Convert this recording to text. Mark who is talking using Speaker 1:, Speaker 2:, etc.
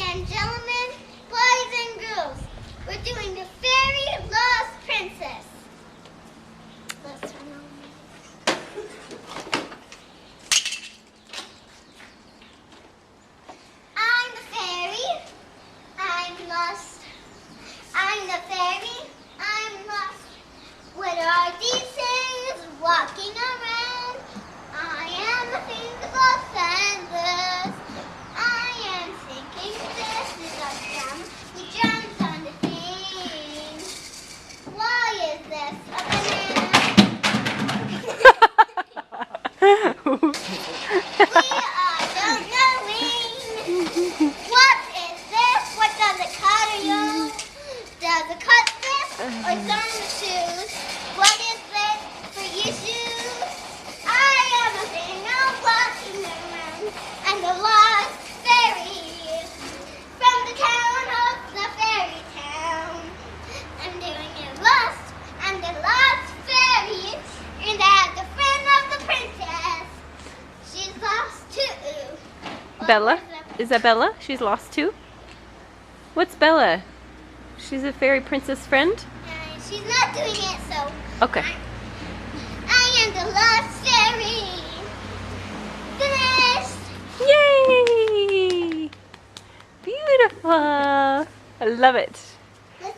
Speaker 1: and gentlemen, boys and girls, we're doing the Fairy Lost Princess. Let's turn on. I'm the fairy. I'm lost. I'm the fairy. I'm lost. What are these things walking around? I am a thing of feathers. I am thinking this is a drum. He jumps on the thing. Why is this a banana? We don't knowing. What is this? What does it cut you? Does it cut this or some shoes? What is this for your shoes? I am a thing of walking around and the lost fairy from the town of the fairy town. I'm doing it lost. I'm the lost fairy and I'm the friend of the princess. She's lost too.
Speaker 2: Bella? Is that Bella? She's lost too? What's Bella? She's a fairy princess friend?
Speaker 1: She's not doing it, so.
Speaker 2: Okay.
Speaker 1: I am the lost fairy. Finished.
Speaker 2: Yay! Beautiful! I love it.